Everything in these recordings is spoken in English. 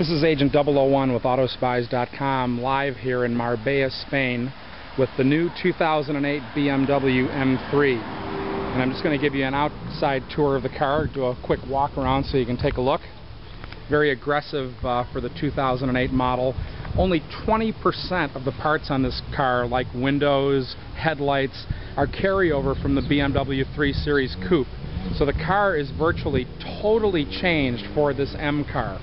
This is Agent 001 with AutoSpies.com, live here in Marbella, Spain, with the new 2008 BMW M3. And I'm just going to give you an outside tour of the car, do a quick walk around so you can take a look. Very aggressive for the 2008 model. Only 20% of the parts on this car, like windows, headlights, are carryover from the BMW 3 Series Coupe. So the car is virtually totally changed for this M car.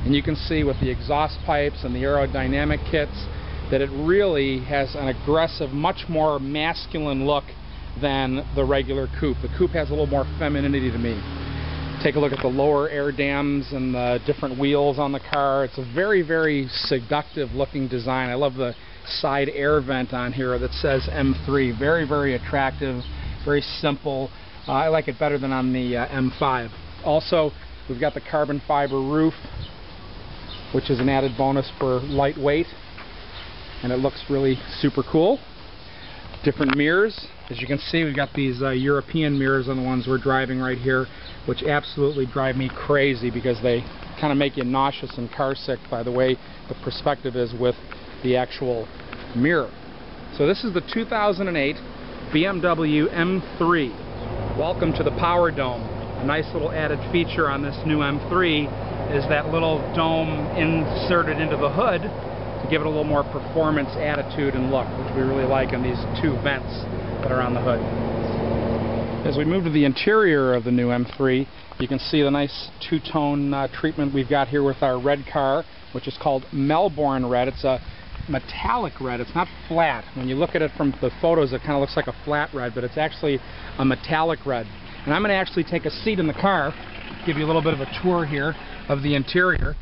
And you can see with the exhaust pipes and the aerodynamic kits that it really has an aggressive, much more masculine look than the regular coupe. The coupe has a little more femininity to me. Take a look at the lower air dams and the different wheels on the car. It's a very, very seductive looking design. I love the side air vent on here that says M3. Very, very attractive, very simple. I like it better than on the M5. Also, we've got the carbon fiber roof, which is an added bonus for lightweight, and it looks really super cool. Different mirrors. As you can see, we've got these European mirrors on the ones we're driving right here, which absolutely drive me crazy because they kind of make you nauseous and car sick by the way the perspective is with the actual mirror. So this is the 2008 BMW M3. Welcome to the Power Dome. A nice little added feature on this new M3 is that little dome inserted into the hood to give it a little more performance attitude and look, which we really like in these two vents that are on the hood. As we move to the interior of the new M3, you can see the nice two-tone treatment we've got here with our red car, which is called Melbourne Red. It's a metallic red. It's not flat. When you look at it from the photos, it kind of looks like a flat red, but it's actually a metallic red. And I'm going to actually take a seat in the car, give you a little bit of a tour here of the interior.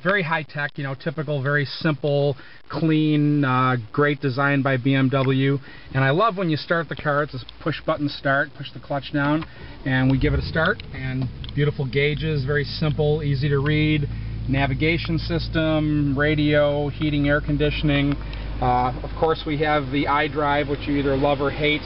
Very high-tech, you know, typical, very simple, clean, great design by BMW. And I love when you start the car, it's a push-button start, push the clutch down, and we give it a start. And beautiful gauges, very simple, easy to read. Navigation system, radio, heating, air conditioning. Of course, we have the iDrive, which you either love or hate.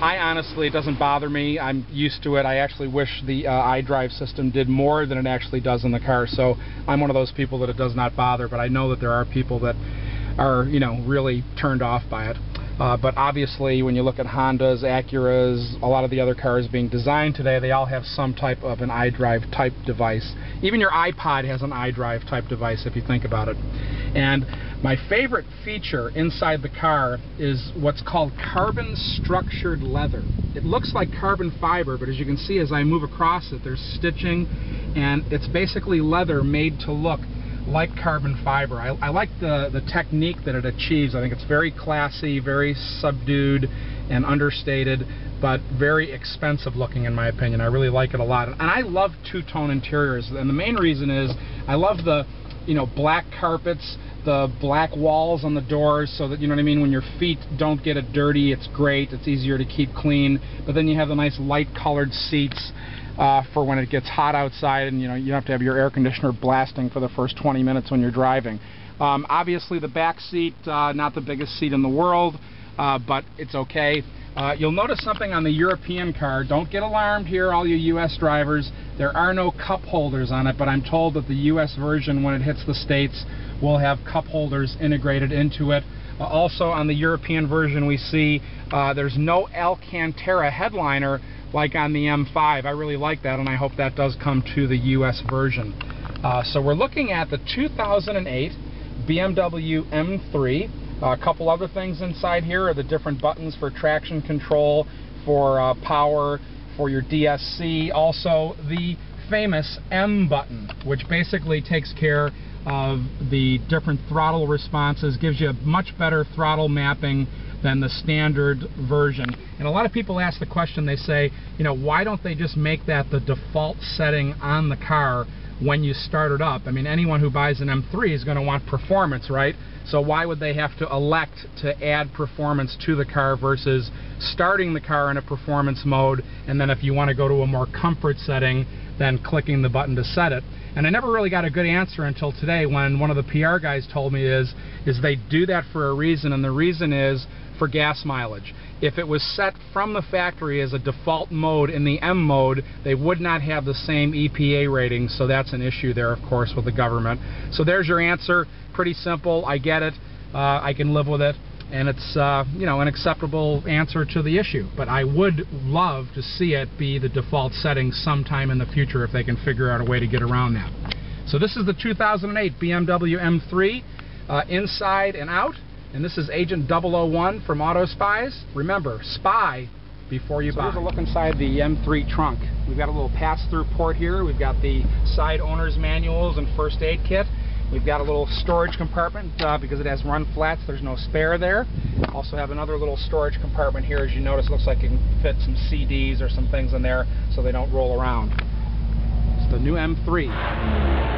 I honestly, it doesn't bother me. I'm used to it. I actually wish the iDrive system did more than it actually does in the car. So I'm one of those people that it does not bother, but I know that there are people that are, you know, really turned off by it. But obviously, when you look at Hondas, Acuras, a lot of the other cars being designed today, they all have some type of an iDrive type device. Even your iPod has an iDrive type device if you think about it. And my favorite feature inside the car is what's called carbon structured leather. It looks like carbon fiber, but as you can see as I move across it, there's stitching, and it's basically leather made to look like carbon fiber. I like the technique that it achieves. I think it's very classy, very subdued and understated, but very expensive looking in my opinion. I really like it a lot. And I love two-tone interiors, and the main reason is I love the, you know, black carpets, the black walls on the doors, so that, you know what I mean, when your feet don't get it dirty, it's great, it's easier to keep clean. But then you have the nice light colored seats for when it gets hot outside, and you know, you don't have to have your air conditioner blasting for the first 20 minutes when you're driving. Obviously the back seat, not the biggest seat in the world, but it's okay. You'll notice something on the European car. Don't get alarmed here, all you US drivers. There are no cup holders on it, but I'm told that the US version, when it hits the States, will have cup holders integrated into it. Also on the European version we see there's no Alcantara headliner like on the M5. I really like that, and I hope that does come to the US version. So we're looking at the 2008 BMW M3. A couple other things inside here are the different buttons for traction control, for power, for your DSC. Also the famous M button, which basically takes care of the different throttle responses, gives you a much better throttle mapping than the standard version. And a lot of people ask the question, they say, you know, why don't they just make that the default setting on the car when you start it up? I mean, anyone who buys an M3 is going to want performance, right? So why would they have to elect to add performance to the car versus starting the car in a performance mode, and then if you want to go to a more comfort setting, then clicking the button to set it? And I never really got a good answer until today when one of the PR guys told me is they do that for a reason, and the reason is for gas mileage. If it was set from the factory as a default mode in the M mode, they would not have the same EPA rating, so that's an issue there, of course, with the government. So there's your answer. Pretty simple. I get it. I can live with it. And it's you know, an acceptable answer to the issue. But I would love to see it be the default setting sometime in the future if they can figure out a way to get around that. So this is the 2008 BMW M3 inside and out. And this is Agent 001 from AutoSpies. Remember, spy before you buy. So here's a look inside the M3 trunk. We've got a little pass-through port here. We've got the side owner's manuals and first aid kit. We've got a little storage compartment because it has run flats. There's no spare there. Also have another little storage compartment here. As you notice, it looks like you can fit some CDs or some things in there so they don't roll around. It's the new M3.